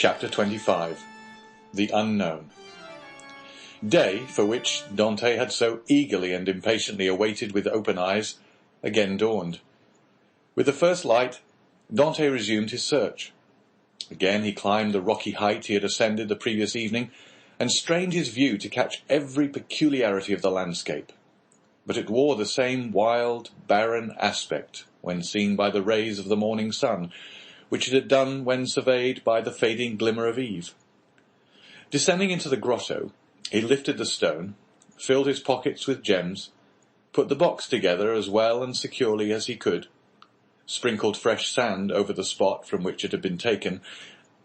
Chapter 25. The Unknown. Day, for which Dante had so eagerly and impatiently awaited with open eyes, again dawned. With the first light, Dante resumed his search. Again he climbed the rocky height he had ascended the previous evening, and strained his view to catch every peculiarity of the landscape. But it wore the same wild, barren aspect when seen by the rays of the morning sun, which it had done when surveyed by the fading glimmer of eve. Descending into the grotto, he lifted the stone, filled his pockets with gems, put the box together as well and securely as he could, sprinkled fresh sand over the spot from which it had been taken,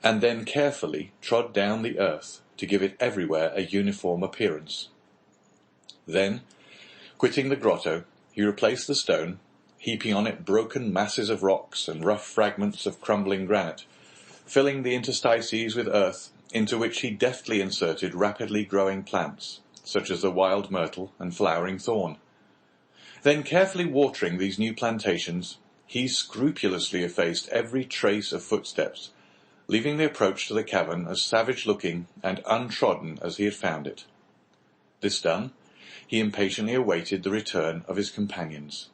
and then carefully trod down the earth to give it everywhere a uniform appearance. Then, quitting the grotto, he replaced the stone, heaping on it broken masses of rocks and rough fragments of crumbling granite, filling the interstices with earth, into which he deftly inserted rapidly growing plants, such as the wild myrtle and flowering thorn. Then, carefully watering these new plantations, he scrupulously effaced every trace of footsteps, leaving the approach to the cavern as savage-looking and untrodden as he had found it. This done, he impatiently awaited the return of his companions.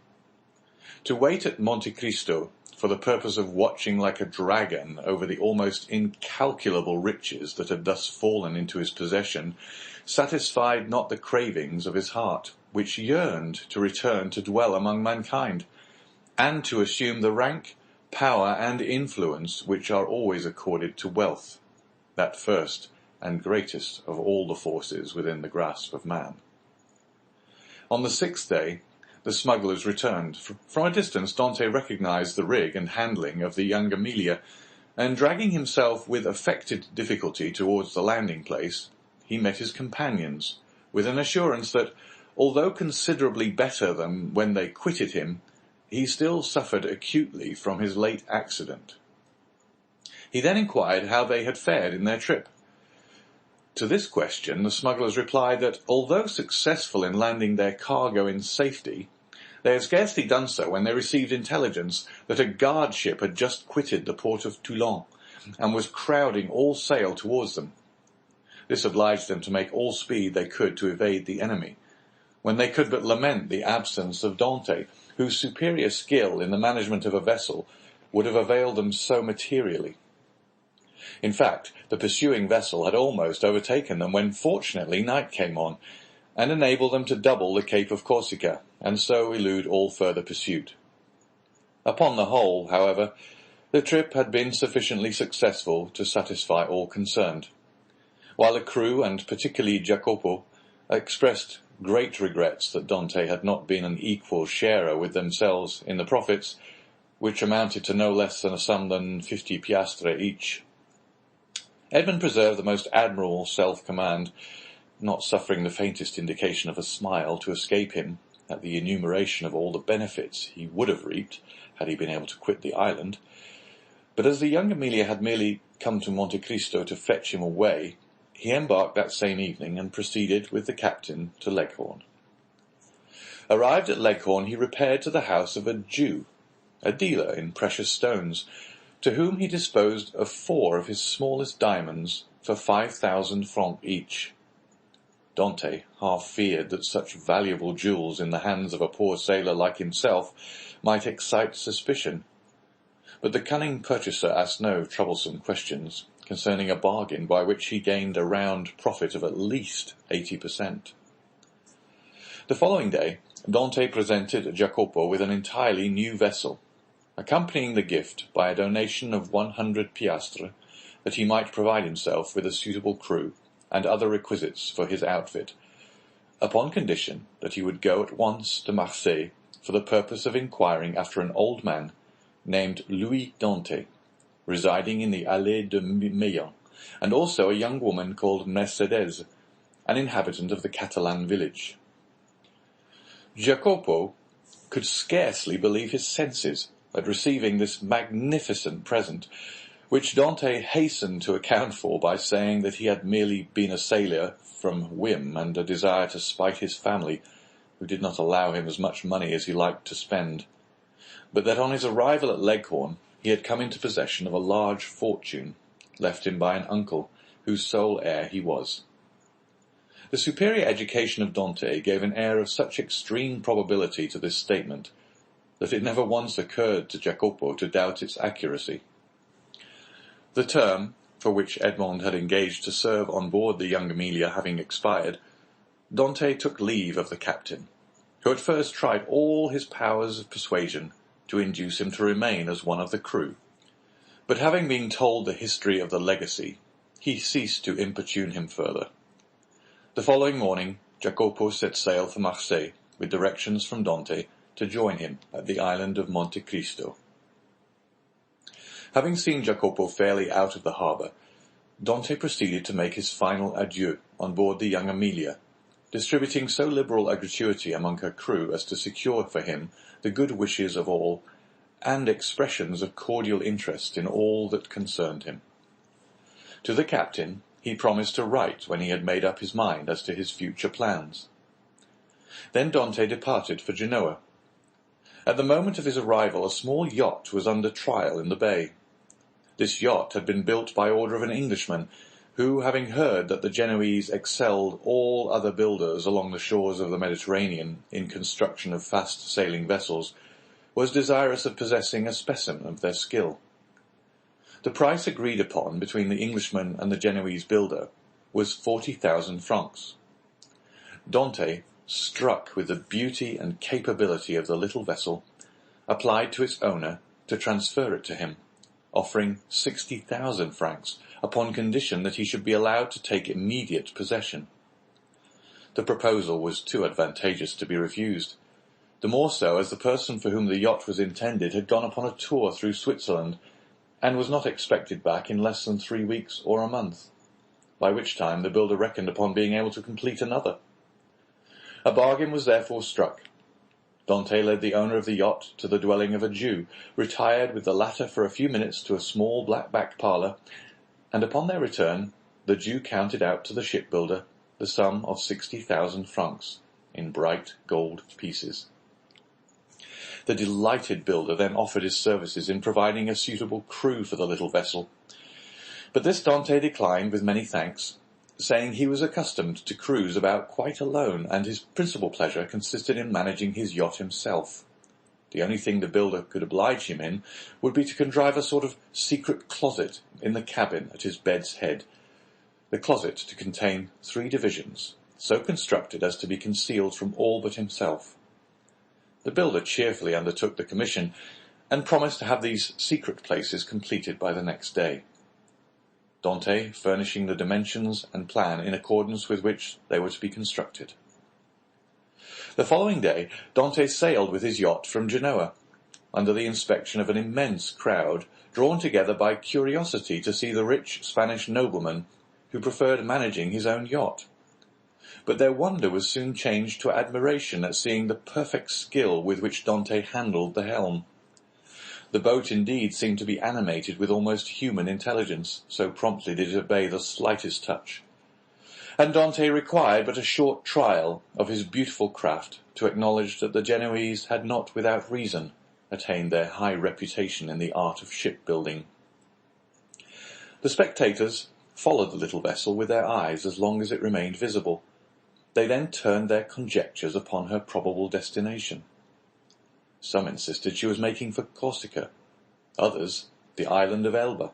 To wait at Monte Cristo for the purpose of watching like a dragon over the almost incalculable riches that had thus fallen into his possession satisfied not the cravings of his heart, which yearned to return to dwell among mankind, and to assume the rank, power, and influence which are always accorded to wealth, that first and greatest of all the forces within the grasp of man. On the sixth day, the smugglers returned. From a distance, Dante recognized the rig and handling of the young Amelia, and dragging himself with affected difficulty towards the landing place, he met his companions, with an assurance that, although considerably better than when they quitted him, he still suffered acutely from his late accident. He then inquired how they had fared in their trip. To this question the smugglers replied that, although successful in landing their cargo in safety, they had scarcely done so when they received intelligence that a guard ship had just quitted the port of Toulon, and was crowding all sail towards them. This obliged them to make all speed they could to evade the enemy, when they could but lament the absence of Dante, whose superior skill in the management of a vessel would have availed them so materially. In fact, the pursuing vessel had almost overtaken them when fortunately night came on, and enabled them to double the Cape of Corsica, and so elude all further pursuit. Upon the whole, however, the trip had been sufficiently successful to satisfy all concerned, while the crew, and particularly Jacopo, expressed great regrets that Dante had not been an equal sharer with themselves in the profits, which amounted to no less than a sum than 50 piastre each. Edmund preserved the most admirable self-command, not suffering the faintest indication of a smile to escape him at the enumeration of all the benefits he would have reaped had he been able to quit the island. But as the young Amelia had merely come to Monte Cristo to fetch him away, he embarked that same evening and proceeded with the captain to Leghorn. Arrived at Leghorn, he repaired to the house of a Jew, a dealer in precious stones, to whom he disposed of 4 of his smallest diamonds for 5,000 francs each. Dante half feared that such valuable jewels in the hands of a poor sailor like himself might excite suspicion, but the cunning purchaser asked no troublesome questions concerning a bargain by which he gained a round profit of at least 80%. The following day, Dante presented Jacopo with an entirely new vessel, accompanying the gift by a donation of 100 piastres, that he might provide himself with a suitable crew and other requisites for his outfit, upon condition that he would go at once to Marseille for the purpose of inquiring after an old man named Louis Dante, residing in the Allée de Meillan, and also a young woman called Mercedes, an inhabitant of the Catalan village. Jacopo could scarcely believe his senses at receiving this magnificent present, which Dante hastened to account for by saying that he had merely been a sailor from whim and a desire to spite his family, who did not allow him as much money as he liked to spend, but that on his arrival at Leghorn he had come into possession of a large fortune, left him by an uncle, whose sole heir he was. The superior education of Dante gave an air of such extreme probability to this statement that it never once occurred to Jacopo to doubt its accuracy. The term, for which Edmond had engaged to serve on board the young Amelia having expired, Dante took leave of the captain, who at first tried all his powers of persuasion to induce him to remain as one of the crew. But having been told the history of the legacy, he ceased to importune him further. The following morning, Jacopo set sail for Marseille, with directions from Dante to join him at the island of Monte Cristo. Having seen Jacopo fairly out of the harbour, Dante proceeded to make his final adieu on board the young Amelia, distributing so liberal a gratuity among her crew as to secure for him the good wishes of all, and expressions of cordial interest in all that concerned him. To the captain he promised to write when he had made up his mind as to his future plans. Then Dante departed for Genoa. At the moment of his arrival a small yacht was under trial in the bay. This yacht had been built by order of an Englishman, who, having heard that the Genoese excelled all other builders along the shores of the Mediterranean in construction of fast-sailing vessels, was desirous of possessing a specimen of their skill. The price agreed upon between the Englishman and the Genoese builder was 40,000 francs. Dante, struck with the beauty and capability of the little vessel, applied to its owner to transfer it to him, offering 60,000 francs upon condition that he should be allowed to take immediate possession. The proposal was too advantageous to be refused, the more so as the person for whom the yacht was intended had gone upon a tour through Switzerland, and was not expected back in less than 3 weeks or a month, by which time the builder reckoned upon being able to complete another. A bargain was therefore struck. Dante led the owner of the yacht to the dwelling of a Jew, retired with the latter for a few minutes to a small black-backed parlour, and upon their return the Jew counted out to the shipbuilder the sum of 60,000 francs in bright gold pieces. The delighted builder then offered his services in providing a suitable crew for the little vessel. But this Dante declined with many thanks, saying he was accustomed to cruise about quite alone, and his principal pleasure consisted in managing his yacht himself. The only thing the builder could oblige him in would be to contrive a sort of secret closet in the cabin at his bed's head, the closet to contain 3 divisions, so constructed as to be concealed from all but himself. The builder cheerfully undertook the commission, and promised to have these secret places completed by the next day, Dante furnishing the dimensions and plan in accordance with which they were to be constructed. The following day Dante sailed with his yacht from Genoa, under the inspection of an immense crowd, drawn together by curiosity to see the rich Spanish nobleman who preferred managing his own yacht. But their wonder was soon changed to admiration at seeing the perfect skill with which Dante handled the helm. The boat indeed seemed to be animated with almost human intelligence, so promptly did it obey the slightest touch. And Dante required but a short trial of his beautiful craft to acknowledge that the Genoese had not without reason attained their high reputation in the art of shipbuilding. The spectators followed the little vessel with their eyes as long as it remained visible. They then turned their conjectures upon her probable destination. Some insisted she was making for Corsica, others the island of Elba.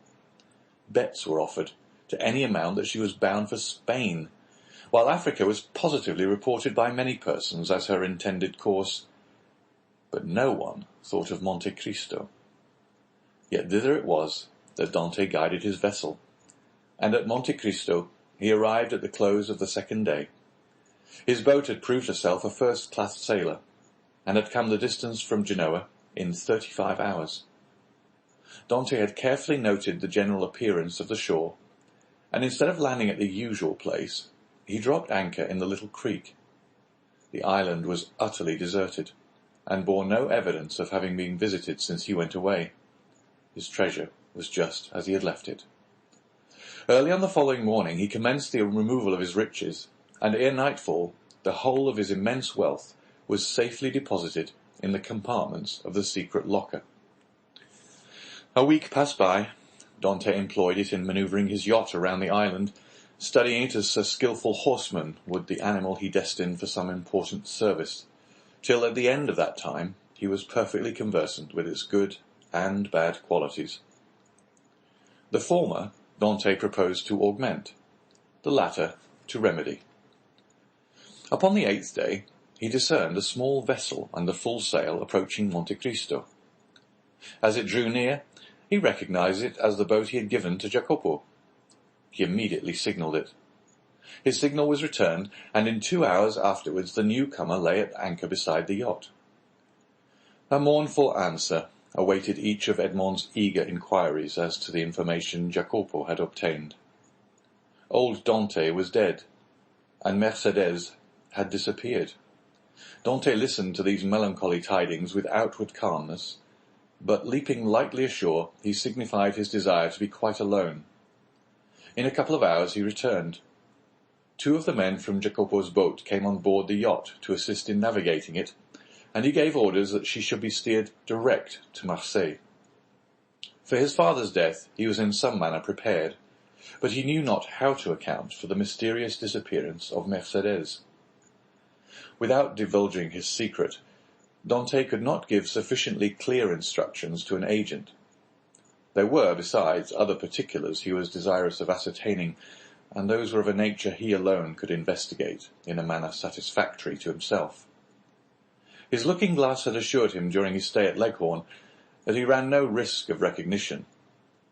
Bets were offered to any amount that she was bound for Spain, while Africa was positively reported by many persons as her intended course. But no one thought of Monte Cristo. Yet thither it was that Dante guided his vessel, and at Monte Cristo he arrived at the close of the second day. His boat had proved herself a first-class sailor, and had come the distance from Genoa in 35 hours. Dante had carefully noted the general appearance of the shore, and instead of landing at the usual place, he dropped anchor in the little creek. The island was utterly deserted, and bore no evidence of having been visited since he went away. His treasure was just as he had left it. Early on the following morning he commenced the removal of his riches, and ere nightfall the whole of his immense wealth was safely deposited in the compartments of the secret locker. A week passed by, Dante employed it in manoeuvring his yacht around the island, studying it as a skilful horseman would the animal he destined for some important service, till at the end of that time he was perfectly conversant with its good and bad qualities. The former Dante proposed to augment, the latter to remedy. Upon the 8th day he discerned a small vessel under full sail approaching Monte Cristo. As it drew near, he recognized it as the boat he had given to Jacopo. He immediately signalled it. His signal was returned, and in 2 hours afterwards the newcomer lay at anchor beside the yacht. A mournful answer awaited each of Edmond's eager inquiries as to the information Jacopo had obtained. Old Dante was dead, and Mercedes had disappeared. Dante listened to these melancholy tidings with outward calmness, but leaping lightly ashore, he signified his desire to be quite alone. In a couple of hours he returned. 2 of the men from Jacopo's boat came on board the yacht to assist in navigating it, and he gave orders that she should be steered direct to Marseille. For his father's death he was in some manner prepared, but he knew not how to account for the mysterious disappearance of Mercedes. Without divulging his secret, Dante could not give sufficiently clear instructions to an agent. There were, besides, other particulars he was desirous of ascertaining, and those were of a nature he alone could investigate in a manner satisfactory to himself. His looking-glass had assured him during his stay at Leghorn that he ran no risk of recognition.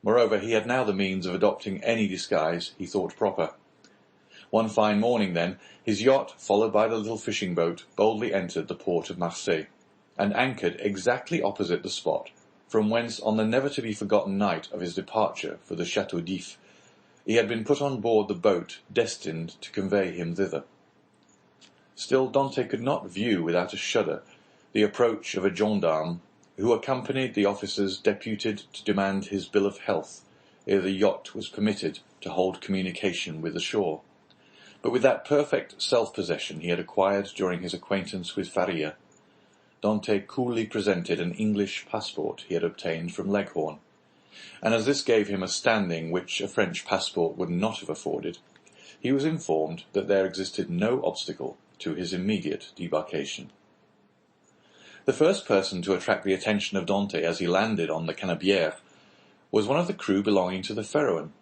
Moreover, he had now the means of adopting any disguise he thought proper. One fine morning, then, his yacht, followed by the little fishing boat, boldly entered the port of Marseille, and anchored exactly opposite the spot from whence, on the never-to-be-forgotten night of his departure for the Château d'If, he had been put on board the boat destined to convey him thither. Still Dante could not view without a shudder the approach of a gendarme who accompanied the officers deputed to demand his bill of health ere the yacht was permitted to hold communication with the shore. But with that perfect self-possession he had acquired during his acquaintance with Faria, Dante coolly presented an English passport he had obtained from Leghorn, and as this gave him a standing which a French passport would not have afforded, he was informed that there existed no obstacle to his immediate debarkation. The first person to attract the attention of Dante as he landed on the Canebière was one of the crew belonging to the Pharaon.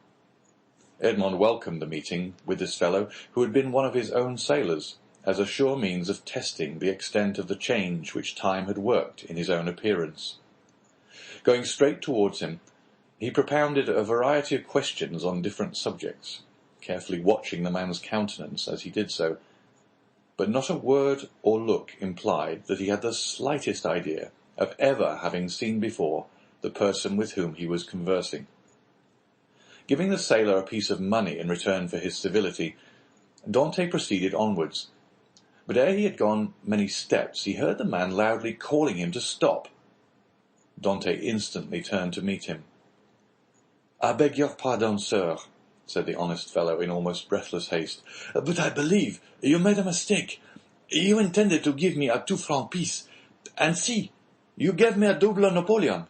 Edmond welcomed the meeting with this fellow, who had been one of his own sailors, as a sure means of testing the extent of the change which time had worked in his own appearance. Going straight towards him, he propounded a variety of questions on different subjects, carefully watching the man's countenance as he did so, but not a word or look implied that he had the slightest idea of ever having seen before the person with whom he was conversing. Giving the sailor a piece of money in return for his civility, Dante proceeded onwards, but ere he had gone many steps he heard the man loudly calling him to stop. Dante instantly turned to meet him. "I beg your pardon, sir," said the honest fellow in almost breathless haste, "but I believe you made a mistake. You intended to give me a 2-franc piece, and see, you gave me a double Napoleon."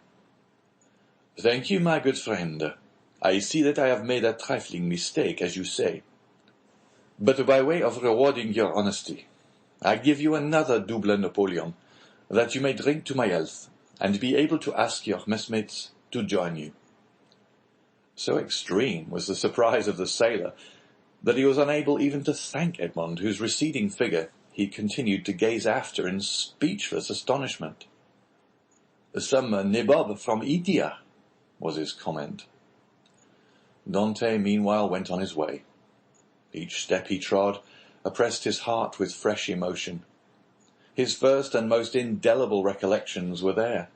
"Thank you, my good friend. I see that I have made a trifling mistake, as you say. But by way of rewarding your honesty, I give you another double Napoleon, that you may drink to my health, and be able to ask your messmates to join you." So extreme was the surprise of the sailor that he was unable even to thank Edmond, whose receding figure he continued to gaze after in speechless astonishment. "Some nabob from India," was his comment. Dante meanwhile went on his way. Each step he trod oppressed his heart with fresh emotion. His first and most indelible recollections were there.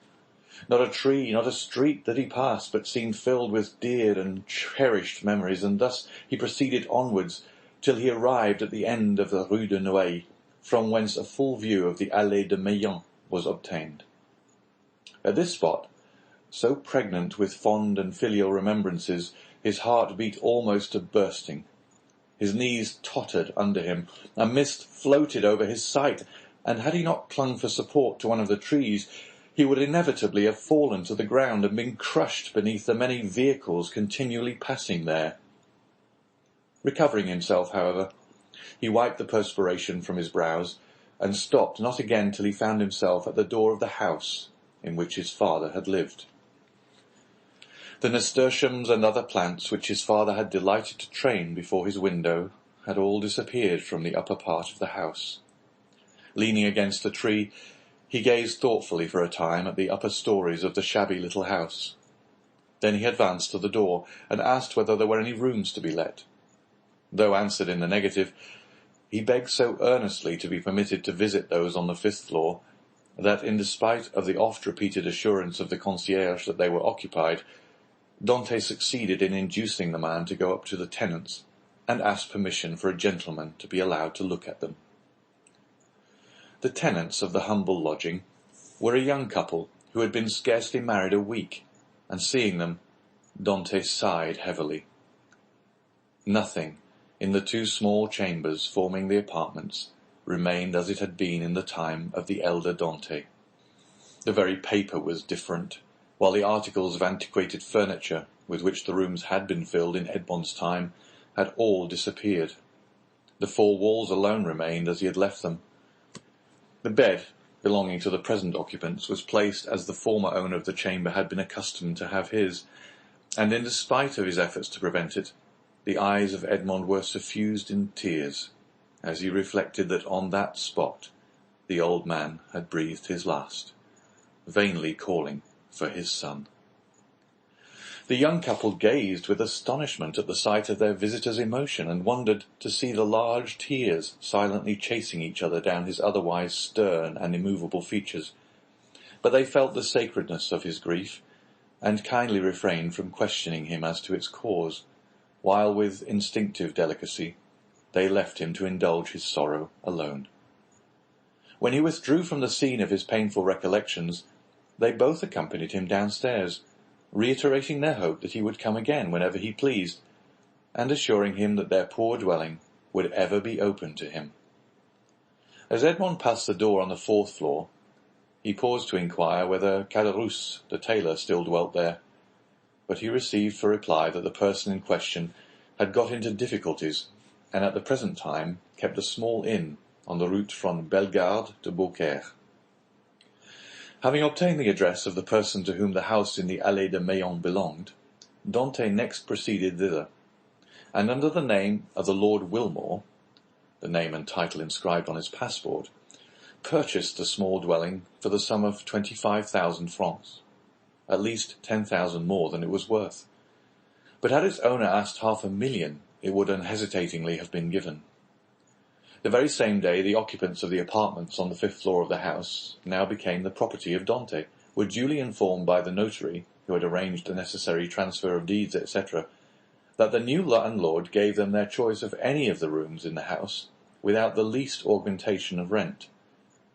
Not a tree, not a street that he passed but seemed filled with dear and cherished memories, and thus he proceeded onwards till he arrived at the end of the Rue de Nouailles, from whence a full view of the Allée de Meillan was obtained. At this spot, so pregnant with fond and filial remembrances, his heart beat almost to bursting. His knees tottered under him, a mist floated over his sight, and had he not clung for support to one of the trees, he would inevitably have fallen to the ground and been crushed beneath the many vehicles continually passing there. Recovering himself, however, he wiped the perspiration from his brows, and stopped not again till he found himself at the door of the house in which his father had lived. The nasturtiums and other plants which his father had delighted to train before his window had all disappeared from the upper part of the house. Leaning against a tree, he gazed thoughtfully for a time at the upper stories of the shabby little house. Then he advanced to the door, and asked whether there were any rooms to be let. Though answered in the negative, he begged so earnestly to be permitted to visit those on the 5th floor, that, in despite of the oft-repeated assurance of the concierge that they were occupied, Dante succeeded in inducing the man to go up to the tenants, and ask permission for a gentleman to be allowed to look at them. The tenants of the humble lodging were a young couple who had been scarcely married a week, and seeing them, Dante sighed heavily. Nothing in the 2 small chambers forming the apartments remained as it had been in the time of the elder Dante. The very paper was different, while the articles of antiquated furniture with which the rooms had been filled in Edmond's time had all disappeared. The 4 walls alone remained as he had left them. The bed, belonging to the present occupants, was placed as the former owner of the chamber had been accustomed to have his, and in despite of his efforts to prevent it, the eyes of Edmond were suffused in tears, as he reflected that on that spot the old man had breathed his last, vainly calling for his son. The young couple gazed with astonishment at the sight of their visitor's emotion, and wondered to see the large tears silently chasing each other down his otherwise stern and immovable features. But they felt the sacredness of his grief, and kindly refrained from questioning him as to its cause, while with instinctive delicacy they left him to indulge his sorrow alone. When he withdrew from the scene of his painful recollections, they both accompanied him downstairs, reiterating their hope that he would come again whenever he pleased, and assuring him that their poor dwelling would ever be open to him. As Edmond passed the door on the 4th floor, he paused to inquire whether Caderousse, the tailor, still dwelt there, but he received for reply that the person in question had got into difficulties, and at the present time kept a small inn on the route from Bellegarde to Beaucaire. Having obtained the address of the person to whom the house in the Allée de Meilhan belonged, Dante next proceeded thither, and under the name of the Lord Wilmore, the name and title inscribed on his passport, purchased the small dwelling for the sum of 25,000 francs, at least 10,000 more than it was worth. But had its owner asked 500,000, it would unhesitatingly have been given. The very same day the occupants of the apartments on the 5th floor of the house, now became the property of Dante, were duly informed by the notary, who had arranged the necessary transfer of deeds, etc., that the new landlord gave them their choice of any of the rooms in the house, without the least augmentation of rent,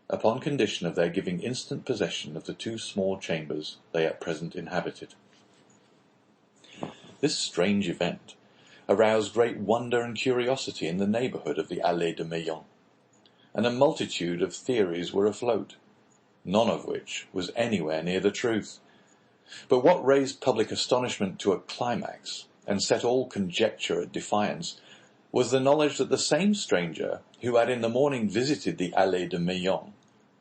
upon condition of their giving instant possession of the 2 small chambers they at present inhabited. This strange event aroused great wonder and curiosity in the neighbourhood of the Allée de Meilhan, and a multitude of theories were afloat, none of which was anywhere near the truth. But what raised public astonishment to a climax, and set all conjecture at defiance, was the knowledge that the same stranger who had in the morning visited the Allée de Meilhan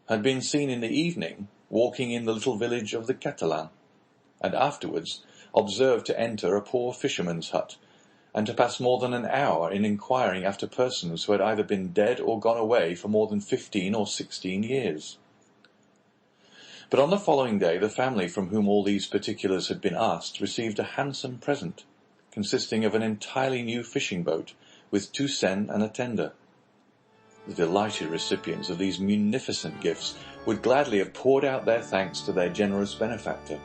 had been seen in the evening walking in the little village of the Catalans, and afterwards observed to enter a poor fisherman's hut, and to pass more than an hour in inquiring after persons who had either been dead or gone away for more than 15 or 16 years. But on the following day the family from whom all these particulars had been asked received a handsome present, consisting of an entirely new fishing boat, with 2 seine and a tender. The delighted recipients of these munificent gifts would gladly have poured out their thanks to their generous benefactor,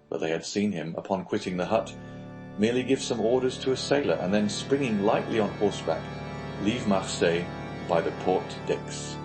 but they had seen him, upon quitting the hut, merely give some orders to a sailor, and then, springing lightly on horseback, leave Marseille by the Porte d'Aix.